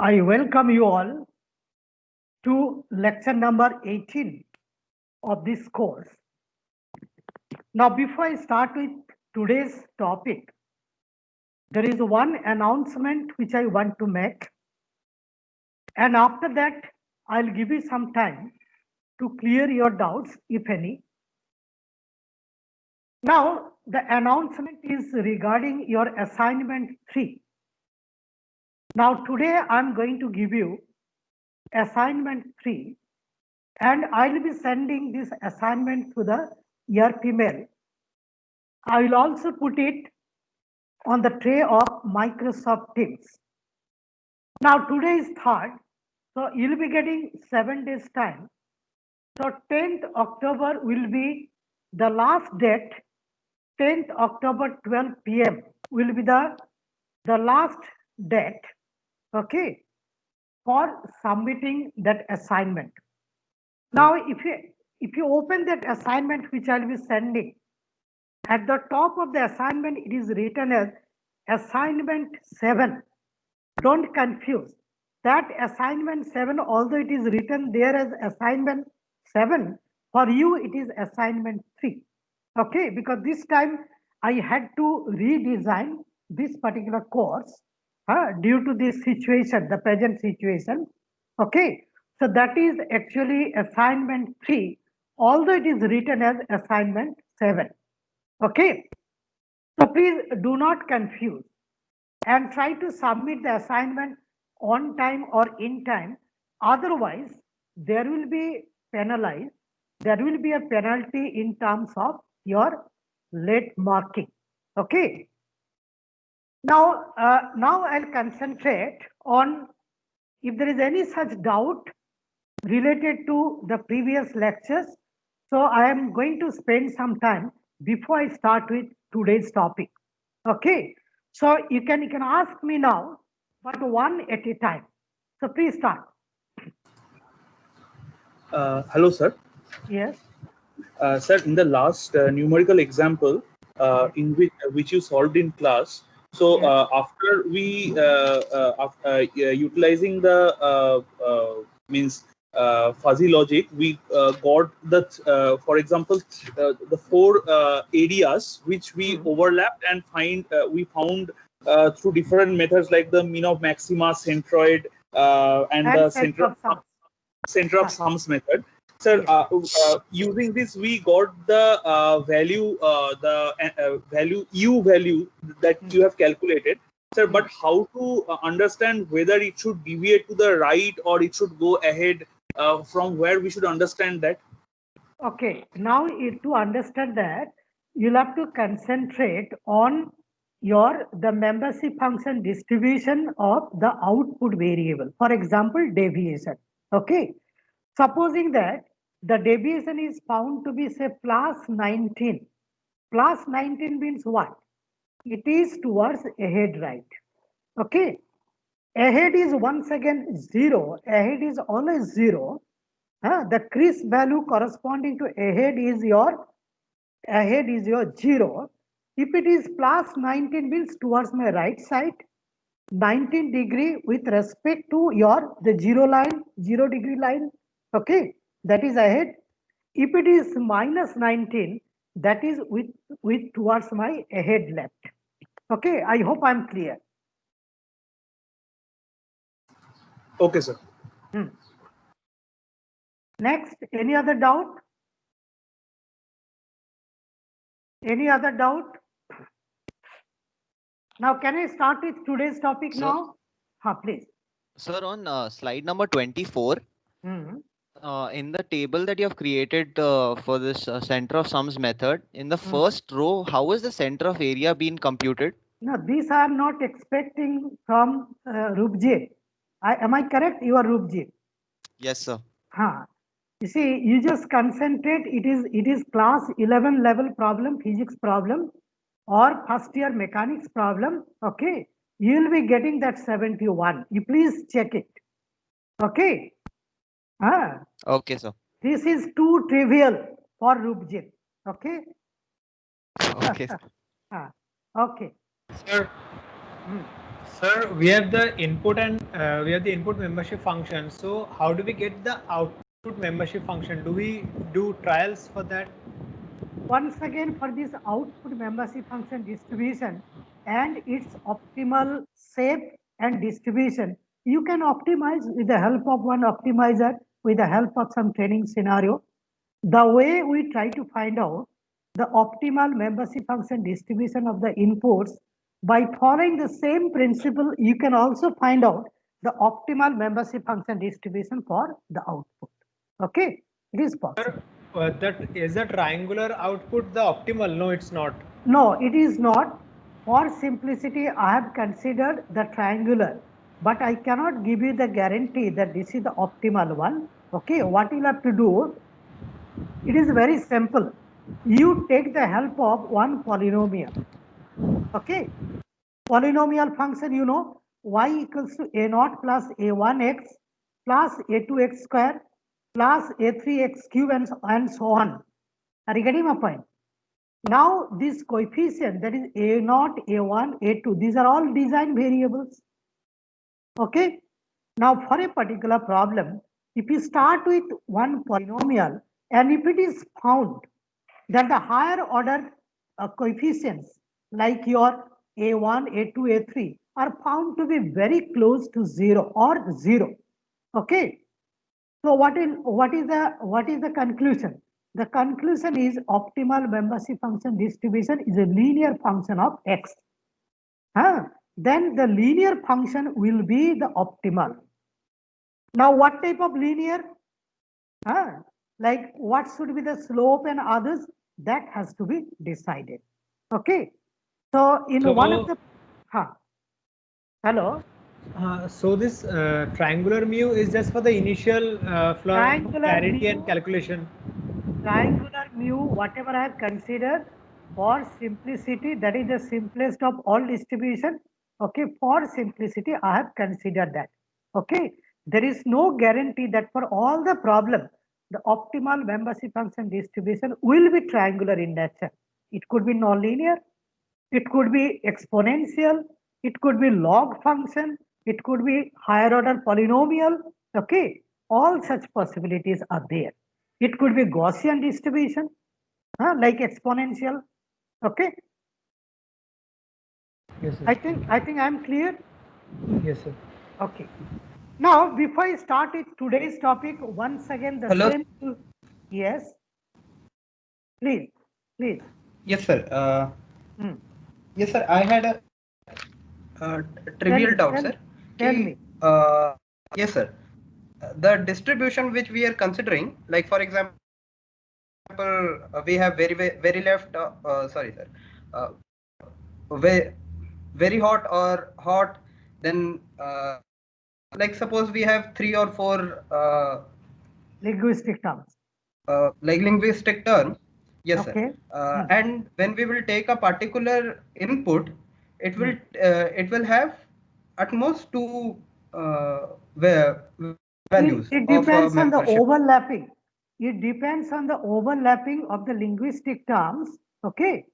I welcome you all to lecture number 18 of this course. Now, before I start with today's topic, there is one announcement which I want to make. And after that, I'll give you some time to clear your doubts, if any. Now, the announcement is regarding your assignment 3. Now, today I'm going to give you assignment 3, and I'll be sending this assignment to the ERP mail. I will also put it on the tray of Microsoft Teams. Now, today is 3rd, so you'll be getting 7 days time. So 10th October will be the last date. 10th October 12 p.m. will be the last date, okay, for submitting that assignment. Now, if you open that assignment which I'll be sending, at the top of the assignment, it is written as assignment 7. Don't confuse. That assignment 7, although it is written there as assignment 7, for you it is assignment 3. Okay, because this time I had to redesign this particular course due to this situation, the present situation. Okay, so that is actually assignment 3, although it is written as assignment 7. Okay, so please do not confuse and try to submit the assignment on time or in time. Otherwise, there will be penalized. There will be a penalty in terms of your late marking. Okay. Now, I'll concentrate on if there is any such doubt related to the previous lectures. So I am going to spend some time before I start with today's topic. Okay. So you can ask me now, but one at a time. So please start. Hello, sir. Yes. Sir, in the last numerical example in which you solved in class, so after we utilizing the means fuzzy logic, we got the for example the 4 areas which we overlapped and we found through different methods like the mean of maxima, centroid, and the center of sums method. Sir, using this, we got the value U value that you have calculated, sir. But how to understand whether it should deviate to the right or it should go ahead? From where we should understand that? Okay. Now, to understand that, you'll have to concentrate on the membership function distribution of the output variable. For example, deviation. Okay. Supposing that the deviation is found to be say plus 19. Plus 19 means what? It is towards ahead, right? Okay. Ahead is once again 0. Ahead is always 0. The crease value corresponding to ahead is your 0. If it is plus 19 means towards my right side, 19 degree with respect to the 0 degree line. Okay, that is ahead. If it is minus 19, that is with towards my ahead left. Okay, I hope I'm clear. Okay, sir. Next, any other doubt? Any other doubt? Now, can I start with today's topic now? Please. Sir, on slide number 24, in the table that you have created for this center of sums method, in the first row, how is the center of area being computed? No, these I am not expecting from Rubji. Am I correct? You are Rubji. Yes, sir. You see, you just concentrate. It is class 11 level problem, physics problem, or first year mechanics problem. Okay, you will be getting that 71. You please check it. Okay. Okay, sir. This is too trivial for Rubji. Okay. Okay. Okay. Sir. Sir, we have the input and we have the input membership function. So how do we get the output membership function? Do we do trials for that? Once again, for this output membership function distribution and its optimal shape and distribution, you can optimize with the help of one optimizer, with the help of some training scenario. The way we try to find out the optimal membership function distribution of the inputs, by following the same principle, you can also find out the optimal membership function distribution for the output. Okay, it is possible. Sir, that is the triangular output the optimal? No, it's not. No, it is not. For simplicity, I have considered the triangular, but I cannot give you the guarantee that this is the optimal one. Okay, what you'll have to do, it is very simple. You take the help of one polynomial. Okay, polynomial function, you know, y equals to a0 plus a1x plus a2x square plus a3x cube and so on. Are you getting my point? Now, this coefficient, that is a0, a1, a2, these are all design variables. Okay. Now, for a particular problem, if you start with one polynomial and if it is found that the higher order coefficients like your a1, a2, a3 are found to be very close to 0 or 0. Okay. So what is the conclusion? The conclusion is optimal membership function distribution is a linear function of x. Then the linear function will be the optimal. Now what type of linear? Like what should be the slope and others? That has to be decided. Okay. So in one of the hello. So this triangular mu is just for the initial clarity and calculation. Triangular mu, whatever I have considered for simplicity, that is the simplest of all distribution. Okay, for simplicity, I have considered that. Okay, there is no guarantee that for all the problem, the optimal membership function distribution will be triangular in nature. It could be nonlinear, it could be exponential, it could be log function, it could be higher order polynomial. Okay, all such possibilities are there. It could be Gaussian distribution, like exponential. Okay. Yes, sir. I think I'm clear. Yes, sir. Okay. Now, before I start with today's topic, once again the Hello? same. Yes. Please. Yes, sir. Yes, sir. I had a trivial doubt, sir. Tell me. Yes, sir. The distribution which we are considering, like for example, we have very left. Sorry, sir. Very hot or hot. Then, like suppose we have 3 or 4 linguistic terms. Like linguistic terms. Yes, okay. Sir. And when we will take a particular input, it will have at most 2 values. It depends on the overlapping. It depends on the overlapping of the linguistic terms. Okay.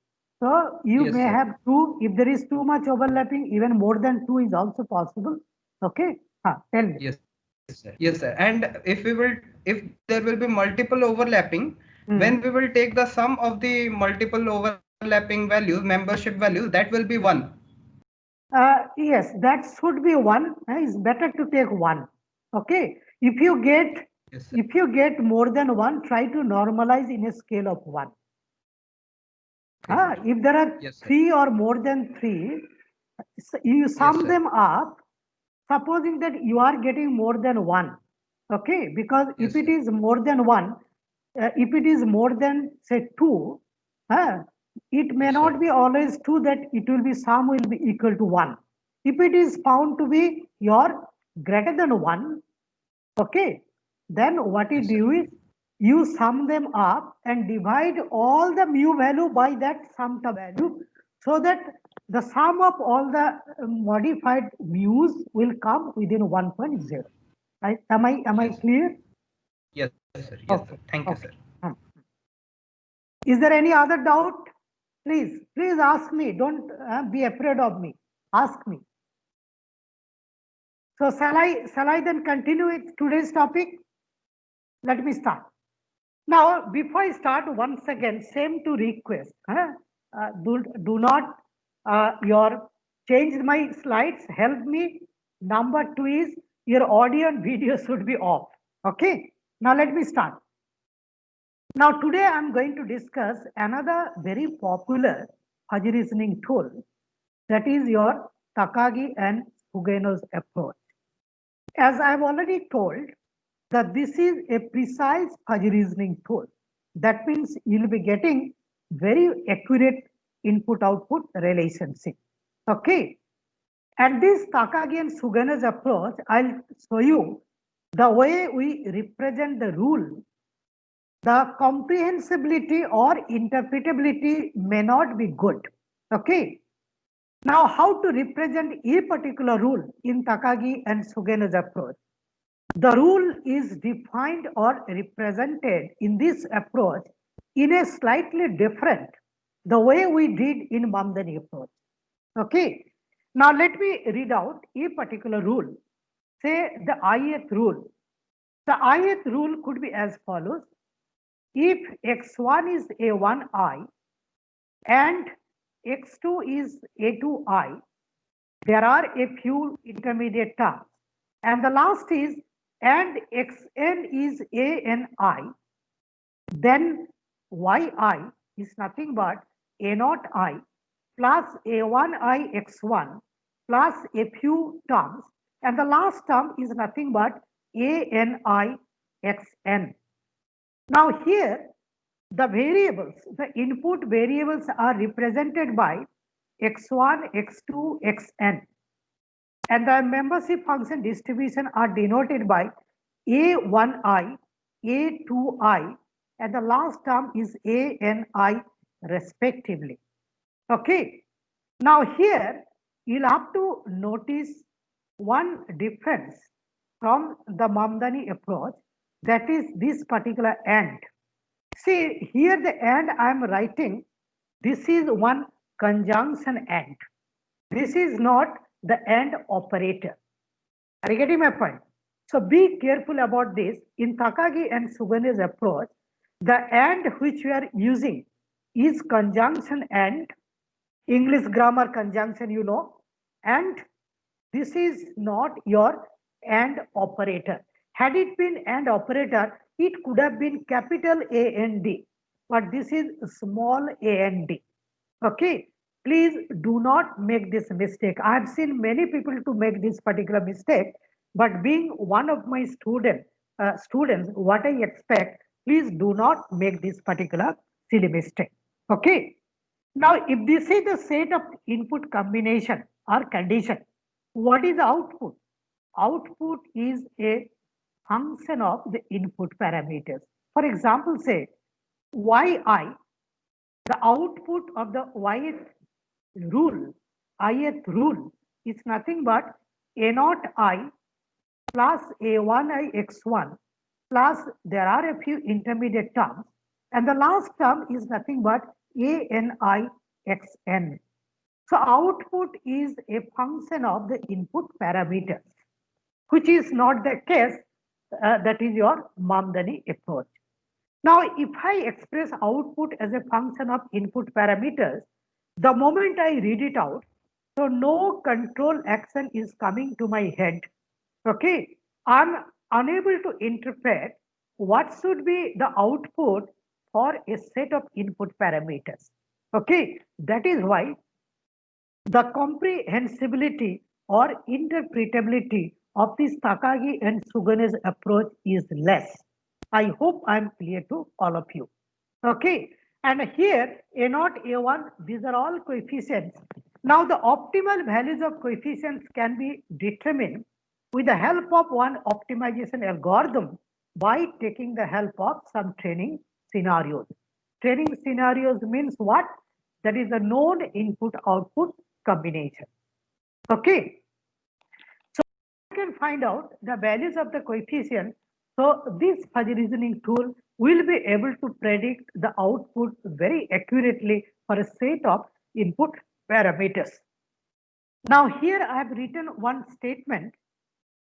So you may have 2. If there is too much overlapping, even more than 2 is also possible. Okay. Tell me. Yes, sir. Yes, sir. And if there will be multiple overlapping, when we will take the sum of the multiple overlapping values, membership values, that will be 1. Yes, that should be 1. It's better to take 1. Okay. If you get more than 1, try to normalize in a scale of 1. If there are 3 or more than 3, you sum them up, supposing that you are getting more than 1. Okay, because if it is more than 1, if it is more than say 2, it may not be always 2 that it will be sum will be equal to 1. If it is found to be your greater than 1, okay, then what you do is you sum them up and divide all the mu value by that summed value, so that the sum of all the modified mu's will come within 1.0. Right? Am I clear? Yes, sir. Yes, sir. Thank you, sir. Is there any other doubt? Please ask me. Don't be afraid of me. Ask me. So shall I then continue with today's topic? Let me start. Now, before I start, once again, same to request. Do not change my slides. Help me. Number 2 is your audio and video should be off. Okay. Now let me start. Now today I'm going to discuss another very popular fuzzy reasoning tool, that is your Takagi and Uganos approach. As I've already told, that this is a precise fuzzy reasoning tool. That means you'll be getting very accurate input-output relationship. Okay. And this Takagi and Uganos approach, I'll show you the way we represent the rule. The comprehensibility or interpretability may not be good. Okay. Now, how to represent a particular rule in Takagi and Uganos approach? The rule is defined or represented in this approach in a slightly different, the way we did in Mamdani approach. Okay. Now let me read out a particular rule. Say the Iath rule. The Iath rule could be as follows. If x1 is a1i and x2 is a2i, there are a few intermediate terms. And the last is and xn is ani, then yi is nothing but a naught I plus a1i x1 plus a few terms, and the last term is nothing but ani xn. Now here the variables, the input variables are represented by x1, x2, xn, and the membership function distribution are denoted by a1i, a2i, and the last term is ani respectively. Okay. Now here you'll have to notice one difference from the Mamdani approach, that is this particular AND. See here the AND I am writing, this is one conjunction AND. This is not the AND operator. Are you getting my point? So be careful about this. In Takagi and Uganos approach, the AND which we are using is conjunction AND, English grammar conjunction, you know, and this is not your AND operator. Had it been AND operator, it could have been capital AND, but this is small AND. Okay, please do not make this mistake. I have seen many people to make this particular mistake, but being one of my students, what I expect, please do not make this particular silly mistake. Okay. Now, if this is the set of input combination or condition, what is the output? Output is a function of the input parameters. For example, say yi, the output of the Iath rule is nothing but a naught I plus a1i x1 plus there are a few intermediate terms, and the last term is nothing but ani xn. So output is a function of the input parameters, which is not the case, that is your Mamdani approach. Now, if I express output as a function of input parameters, the moment I read it out, so no control action is coming to my head. Okay, I'm unable to interpret what should be the output for a set of input parameters. Okay, that is why the comprehensibility or interpretability of this Takagi and Uganos approach is less. I hope I'm clear to all of you. Okay, and here A0, A1, these are all coefficients. Now the optimal values of coefficients can be determined with the help of one optimization algorithm by taking the help of some training scenarios. Training scenarios means what? That is a known input-output combination. Okay. So you can find out the values of the coefficient. So this fuzzy reasoning tool will be able to predict the output very accurately for a set of input parameters. Now here I have written one statement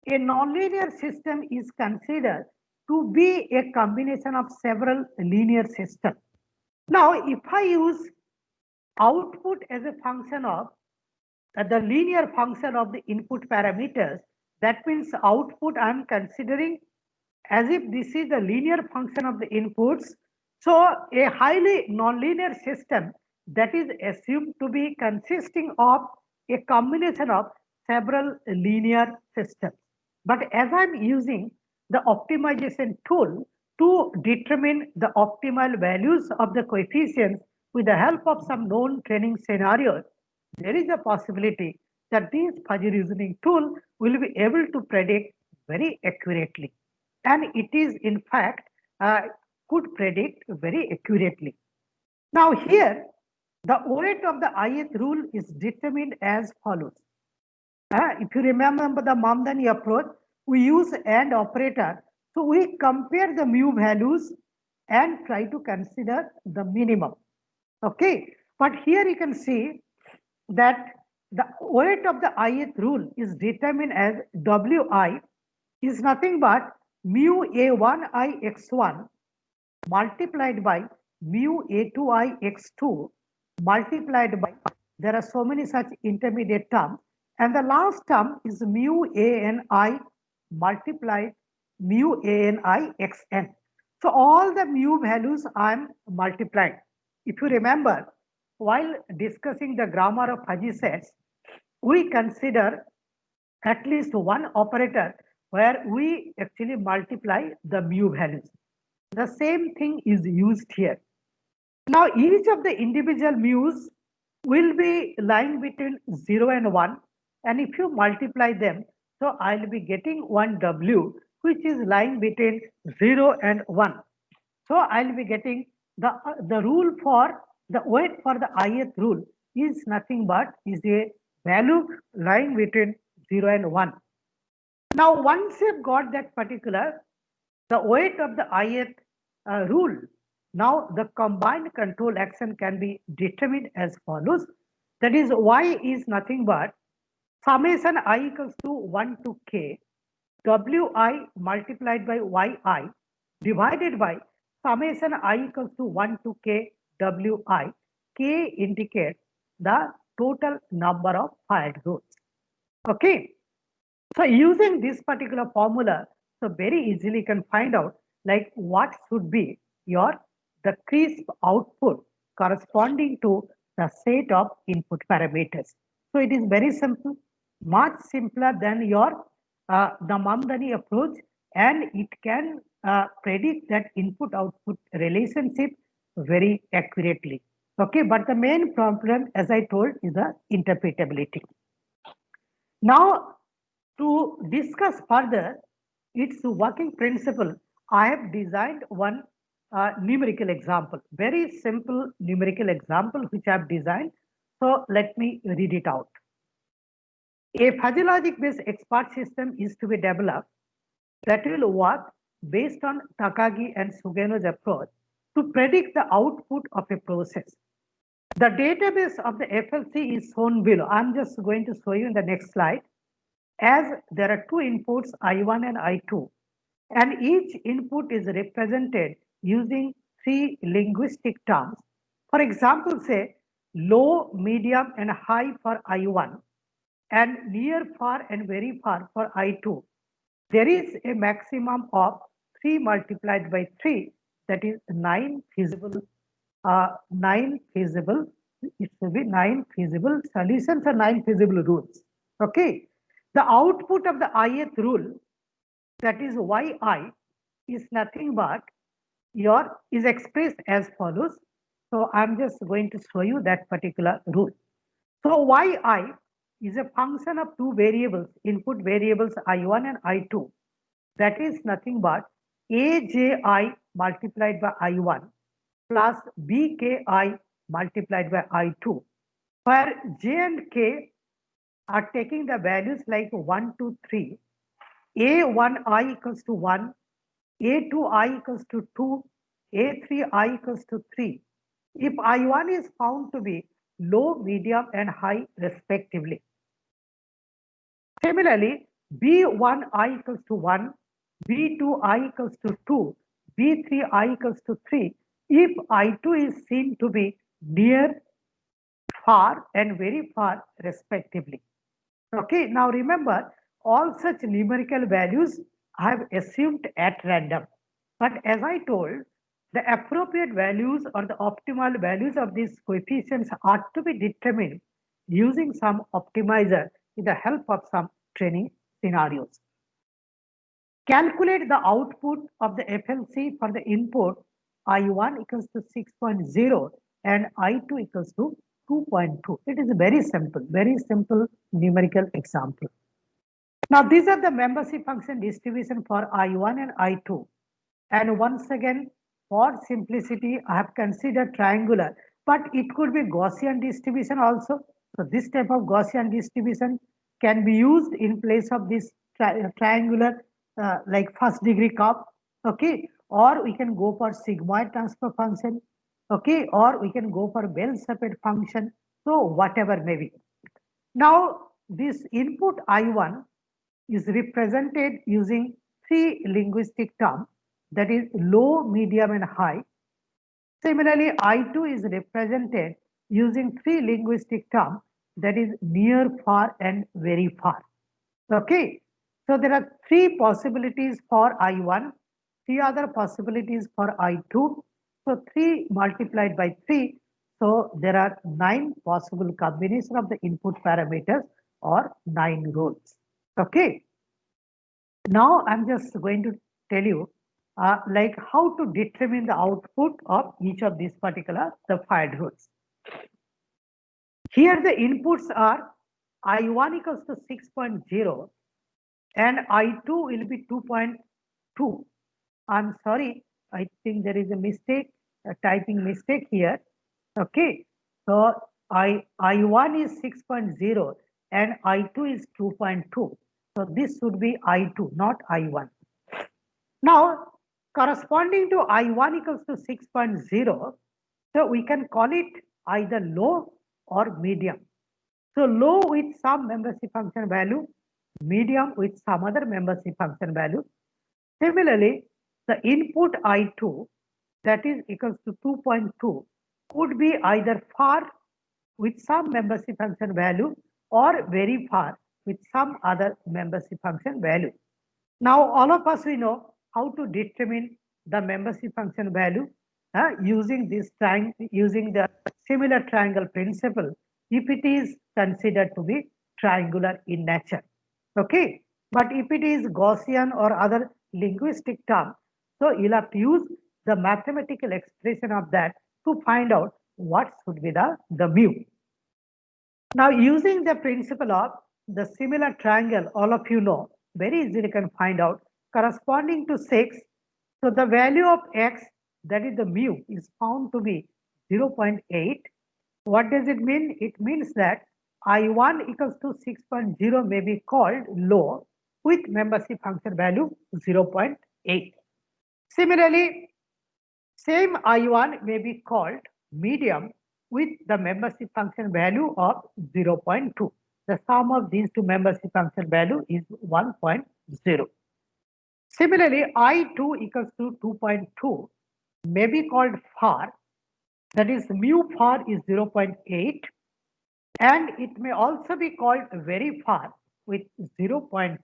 A nonlinear system is considered to be a combination of several linear systems. Now, if I use output as a function of the linear function of the input parameters, that means output I am considering as if this is the linear function of the inputs. So a highly nonlinear system that is assumed to be consisting of a combination of several linear systems. But as I'm using the optimization tool to determine the optimal values of the coefficients with the help of some known training scenarios, there is a possibility that this fuzzy reasoning tool will be able to predict very accurately. And it is in fact could predict very accurately. Now here, the weight of the Iath rule is determined as follows. If you remember the Mamdani approach, we use AND operator. So we compare the mu values and try to consider the minimum. Okay, but here you can see that the weight of the Iath rule is determined as Wi is nothing but mu A1I x1 multiplied by mu A2I x2 multiplied by, there are so many such intermediate terms, and the last term is mu ANI multiplied mu ANI xn. So all the mu values I am multiplying. If you remember, while discussing the grammar of fuzzy sets, we consider at least one operator where we actually multiply the mu values. The same thing is used here. Now each of the individual mu's will be lying between 0 and 1, and if you multiply them, so I'll be getting 1 W which is lying between 0 and 1. So I'll be getting the rule for the weight for the Iath rule is nothing but is a value lying between 0 and 1. Now once you've got that particular the weight of the Iath rule, now the combined control action can be determined as follows. That is, y is nothing but summation I equals to 1 to k wi multiplied by yi divided by summation I equals to 1 to k wi. K indicates the total number of fired rows. Okay. So using this particular formula, so very easily can find out like what should be your the crisp output corresponding to the set of input parameters. So it is very simple, much simpler than your the Mamdani approach, and it can predict that input output relationship very accurately. Okay, but the main problem, as I told, is the interpretability. Now, to discuss further its working principle, I have designed one numerical example, very simple numerical example which I have designed. So let me read it out. A fuzzy logic based expert system is to be developed that will work based on Takagi and Uganos approach to predict the output of a process. The database of the FLC is shown below. I'm just going to show you in the next slide. As there are two inputs, I1 and I2, and each input is represented using three linguistic terms. For example, say low, medium, and high for I1, and near, far, and very far for I2. There is a maximum of 3 multiplied by 3, that is 9 feasible, it should be 9 feasible solutions or 9 feasible rules. Okay. The output of the Iath rule, that is yi, is nothing but is expressed as follows. So I'm just going to show you that particular rule. So yi is a function of two variables, input variables I1 and I2. That is nothing but AJI multiplied by I1 plus BKI multiplied by I2, where J and K are taking the values like 1, 2, 3. A1I equals to 1, A2I equals to 2, A3I equals to 3. If I1 is found to be low, medium, and high respectively. Similarly, B1I equals to 1, B2I equals to 2, B3I equals to 3, if I2 is seen to be near, far and very far respectively. Okay, now remember all such numerical values I have assumed at random. But as I told, the appropriate values or the optimal values of these coefficients are to be determined using some optimizer with the help of some training scenarios. Calculate the output of the FLC for the input I1 equals to 6.0 and I2 equals to 2.2. It is a very simple numerical example. Now these are the membership function distribution for I1 and I2. And once again, for simplicity, I have considered triangular, but it could be Gaussian distribution also. So this type of Gaussian distribution can be used in place of this triangular like first degree curve, okay? Or we can go for sigmoid transfer function, okay? Or we can go for bell-shaped function. So whatever may be. Now this input I1 is represented using three linguistic terms, that is low, medium and high. Similarly, I2 is represented using three linguistic terms, that is near, far and very far. Okay, so there are three possibilities for I1, three other possibilities for I2. So 3 multiplied by 3, so there are 9 possible combinations of the input parameters or 9 rules. Okay, now I'm just going to tell you like how to determine the output of each of these particular the fired rules. Here the inputs are I1 equals to 6.0 and I2 will be 2.2. I'm sorry, I think there is a mistake, a typing mistake here. Okay, so I1 is 6.0 and I2 is 2.2. So this should be I2, not I1. Now, corresponding to I1 equals to 6.0, so we can call it either low or medium. So low with some membership function value, medium with some other membership function value. Similarly, the input I2 that is equals to 2.2 could be either far with some membership function value or very far with some other membership function value. Now all of us we know how to determine the membership function value using this using the similar triangle principle if it is considered to be triangular in nature. Okay, but if it is Gaussian or other linguistic term, so you'll have to use the mathematical expression of that to find out what should be the mu. Now using the principle of the similar triangle, all of you know, very easily can find out corresponding to 6. So the value of x, that is the mu, is found to be 0.8. What does it mean? It means that I1 equals to 6.0 may be called low with membership function value 0.8. Similarly, same I1 may be called medium with the membership function value of 0.2. The sum of these two membership function value is 1.0. Similarly, I2 equals to 2.2 may be called far, that is mu far is 0.8, and it may also be called very far with 0.2.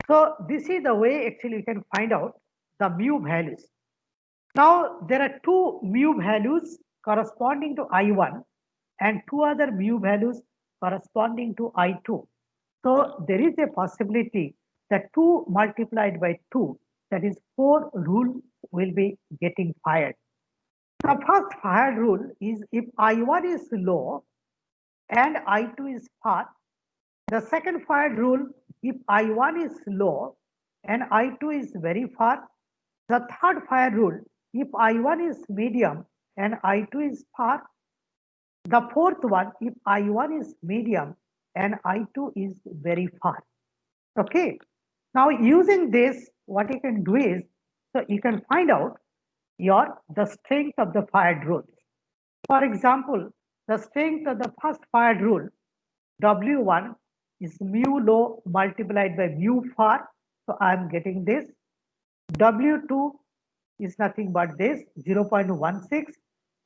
So this is the way actually you can find out the mu values. Now there are two mu values corresponding to I1 and two other mu values corresponding to I2. So there is a possibility that 2 multiplied by 2, that is 4 rule will be getting fired. The first fired rule is if I1 is low and I2 is far. The second fired rule, if I1 is low and I2 is very far. The third fire rule, if I1 is medium and I2 is far. The fourth one, if I1 is medium and I2 is very far. Okay. Now using this, what you can do is, so you can find out the strength of the fired rules. For example, the strength of the first fired rule, W1 is mu low multiplied by mu far. So I am getting this. W2 is nothing but this 0.16.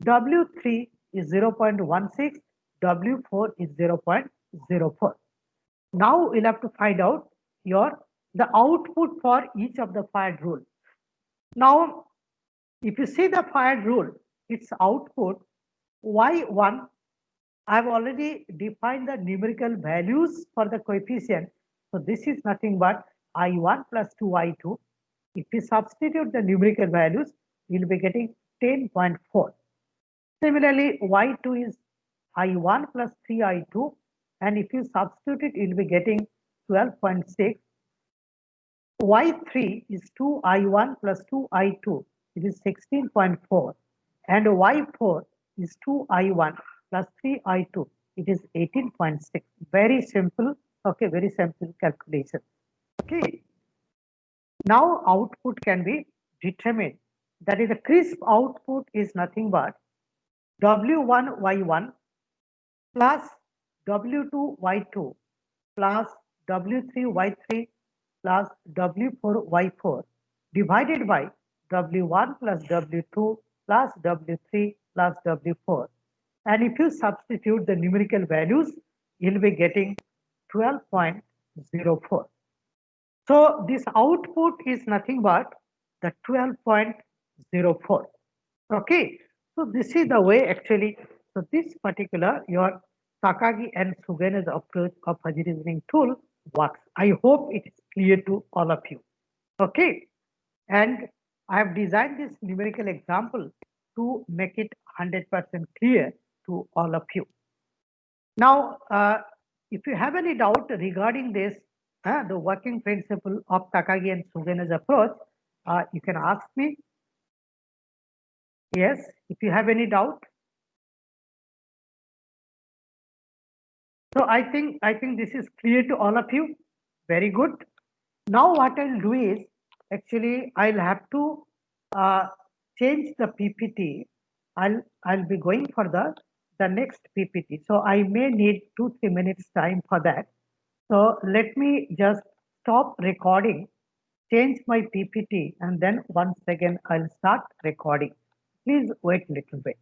W3 is 0.16. W4 is 0.04. Now we'll have to find out the output for each of the fired rule. Now, if you see the fired rule, its output y1, I've already defined the numerical values for the coefficient. So this is nothing but I1 plus 2I2. If you substitute the numerical values, you'll be getting 10.4. Similarly, Y2 is I1 plus 3I2. And if you substitute it, you'll be getting 12.6. Y3 is 2I1 plus 2I2. It is 16.4. And Y4 is 2I1 plus 3I2. It is 18.6. Very simple. Okay, very simple calculation. Okay. Now output can be determined. That is, the crisp output is nothing but W1Y1 plus W2Y2 plus W3Y3 plus W4Y4 divided by W1 plus W2 plus W3 plus W4. And if you substitute the numerical values, you'll be getting 12.04. So this output is nothing but the 12.04. Okay, so this is the way actually. So this particular your Takagi and Uganos approach of fuzzy reasoning tool works. I hope it is clear to all of you. Okay, and I have designed this numerical example to make it 100% clear to all of you. Now, if you have any doubt regarding this, the working principle of Takagi and Uganos approach, you can ask me. Yes, if you have any doubt. So I think this is clear to all of you. Very good. Now what I'll do is actually I'll have to change the PPT. I'll be going for the next PPT. So I may need 2-3 minutes time for that. So let me just stop recording, change my PPT, and then once again I'll start recording. Please wait a little bit.